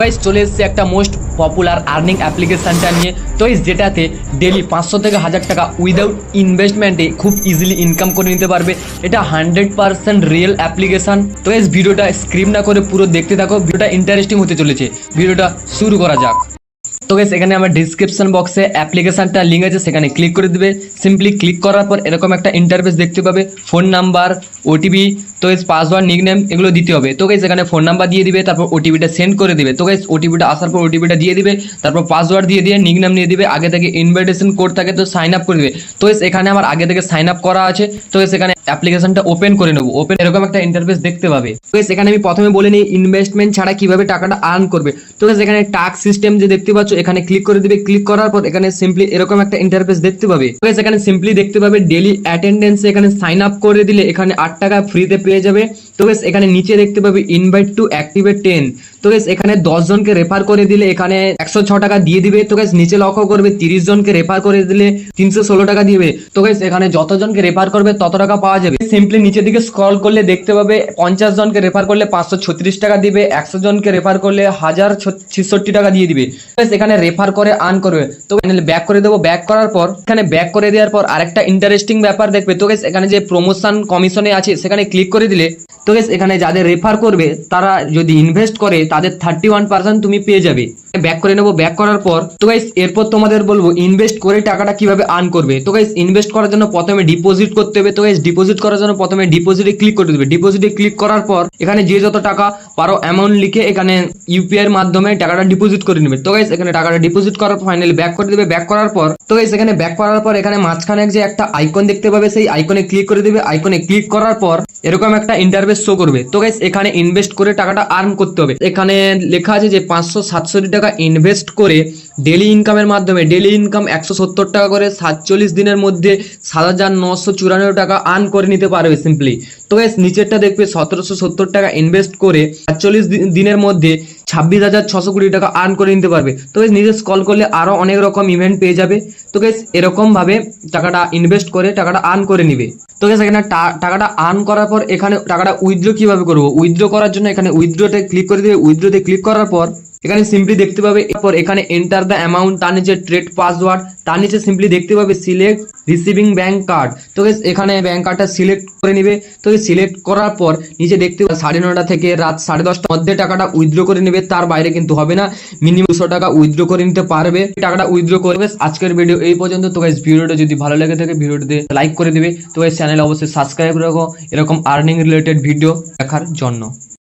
Guys চলে এসেছে একটা মোস্ট পপুলার আর্নিং অ্যাপ্লিকেশনটা নিয়ে। তো যেটাতে ডেলি 500 থেকে 1000 টাকা উইদাউট ইনভেস্টমেন্টে খুব ইজিলি ইনকাম করে নিতে পারবে। এটা 100% রিয়েল অ্যাপ্লিকেশন। তো ভিডিওটা স্ক্রিপ না করে পুরো দেখতে থাকো, ভিডিওটা ইন্টারেস্টিং হতে চলেছে। ভিডিওটা শুরু করা যাক। তো গাইস এখানে আমার ডিসক্রিপশন বক্সে অ্যাপ্লিকেশনটা লিঙ্ক আছে, সেখানে ক্লিক করে দিবে। সিম্পলি ক্লিক করার পর এরকম একটা ইন্টারফেস দেখতে পাবে, ফোন নাম্বার, ওটিপি, তো গাইস পাসওয়ার্ড, নিকনেম এগুলো দিতে হবে। তো গাইস এখানে ফোন নাম্বার দিয়ে দিবে, তারপর ওটিপিটা সেন্ড করে দিবে। তো গাইস ওটিপিটা আসার পর ওটিপিটা দিয়ে দিবে, তারপর পাসওয়ার্ড দিয়ে নিকনেম দিয়ে দিবে। আগে থেকে ইনভাইটেশন কোড থাকে তো সাইন আপ করে দিবে। তো গাইস এখানে আমার আগে থেকে সাইন আপ করা আছে। তো গাইস এখানে অ্যাপ্লিকেশনটা ওপেন করে নেবো। ওপেন এরকম একটা ইন্টারফেস দেখতে পাবে। তো গাইস এখানে আমি প্রথমে বলে নিই ইনভেস্টমেন্ট ছাড়া কিভাবে টাকাটা আর্ন করবে। তো গাইস এখানে টাস্ক সিস্টেম যে দেখতে পাচ্ছ এখানে ক্লিক করে দিবে। ক্লিক করার পর এখানে সিম্পলি এরকম একটা ইন্টারফেস দেখতে পাবে। তো গাইস এখানে সিম্পলি দেখতে পাবে ডেইলি অ্যাটেন্ডেন্সে এখানে সাইন আপ করে দিলে এখানে 8 টাকা ফ্রিতে পেয়ে যাবে। তো গাইস এখানে নিচে দেখতে পাবে ইনভাইট টু অ্যাক্টিভেট 10। তো গাইস এখানে 10 জনকে রেফার করে দিলে এখানে 106 টাকা দিয়ে দিবে। তো গাইস নিচে লক্ষ্য করবে 30 জনকে রেফার করে দিলে 316 টাকা দিবে। তো গাইস এখানে যতজনকে রেফার করবে তত টাকা পাওয়া যাবে। সিম্পলি নিচের দিকে স্ক্রল করলে দেখতে পাবে 50 জনকে রেফার করলে 536 টাকা দিবে, 100 জনকে রেফার করলে 1066 টাকা দিয়ে দিবে। এখানে রেফার করে আর্ন করবে। তো ব্যাক করে দেবো। ব্যাক করার পর এখানে ব্যাক করে দেওয়ার পর আরেকটা ইন্টারেস্টিং ব্যাপার দেখবে। তো গাইস এখানে যে প্রমোশন কমিশনে আছে সেখানে ক্লিক করে দিলে তো গাইস এখানে যাদের রেফার করবে তারা যদি ইনভেস্ট করে তাদের 31% তুমি পেয়ে যাবে। ব্যাক করে নেবো। ব্যাক করার পর তো গাইস এরপর তোমাদের বলবো ইনভেস্ট করে টাকাটা কিভাবে আর্ন করবে। তো গাইস ইনভেস্ট করার জন্য প্রথমে ডিপোজিট করতে হবে। তো গাইস ডিপোজিট করার জন্য প্রথমে ডিপোজিটে ক্লিক করে দেবে। ডিপোজিটে ক্লিক করার পর এখানে যে যত টাকা পারো অ্যামাউন্ট লিখে এখানে ইউপিআই এর মাধ্যমে টাকাটা ডিপোজিট করে নেবে। তো গাইস এখানে টাকাটা ডিপোজিট করার পর ফাইনালি ব্যাক করে দেবে। ব্যাক করার পর তো গাইস এখানে ব্যাক করার পর এখানে মাঝখানে যে একটা আইকন দেখতে পাবে সেই আইকনে ক্লিক করে দেবে। আইকনে ক্লিক করার পর এরকম একটা ইন্টারফেস শো করবে। তো গাইস এখানে ইনভেস্ট করে টাকাটা আর্ন করতে হবে। এখানে লেখা আছে যে 567 টাকা ইনভেস্ট করে ডেলি ইনকামের মাধ্যমে ডেলি ইনকাম 170 টাকা করে 47 দিনের মধ্যে 7994 টাকা আর্ন করে নিতে পারবে সিম্পলি। তো গাইস নিচেরটা দেখবে 1770 টাকা ইনভেস্ট করে 48 দিনের মধ্যে 26,620 টাকা আর্ন করে নিতে পারবে। তো গাইস নিজে স্ক্রল করলে আরো অনেক রকম ইভেন্ট পেয়ে যাবে। তো গাইস এরকম ভাবে টাকাটা ইনভেস্ট করে টাকাটা আর্ন করে নিবে। তো গাইস এখানে টাকাটা আর্ন করার পর এখানে টাকাটা উইথড্র কিভাবে করবো। উইথড্র করার জন্য এখানে উইথড্রতে ক্লিক করে দিবে। উইথড্রতে ক্লিক করার পর এখানে সিম্পলি দেখতে পাবে এরপর এখানে এন্টার দ্য অ্যামাউন্ট, তার নিচে ট্রেড পাসওয়ার্ড, তার নিচে সিম্পলি দেখতে পাবে সিলেক্ট রিসিভিং ব্যাংক কার্ড। তো গাইস এখানে ব্যাংক কার্ডটা সিলেক্ট করে নিবে। তো সিলেক্ট করার পর নিচে দেখতে পাবে 9:30 থেকে রাত 10:30টার মধ্যে টাকাটা উইথড্র করে নেবে, তার বাইরে কিন্তু হবে না। মিনিমাম 200 টাকা উইথড্র করে নিতে পারবে। টাকাটা উইথড্র করবে। আজকের ভিডিও এই পর্যন্ত। তো গাইস ভিডিওটা যদি ভালো লেগে থাকে ভিডিওটিতে লাইক করে দিবে। তো গাইস চ্যানেল অবশ্যই সাবস্ক্রাইব রাখো এরকম আর্নিং রিলেটেড ভিডিও দেখার জন্য।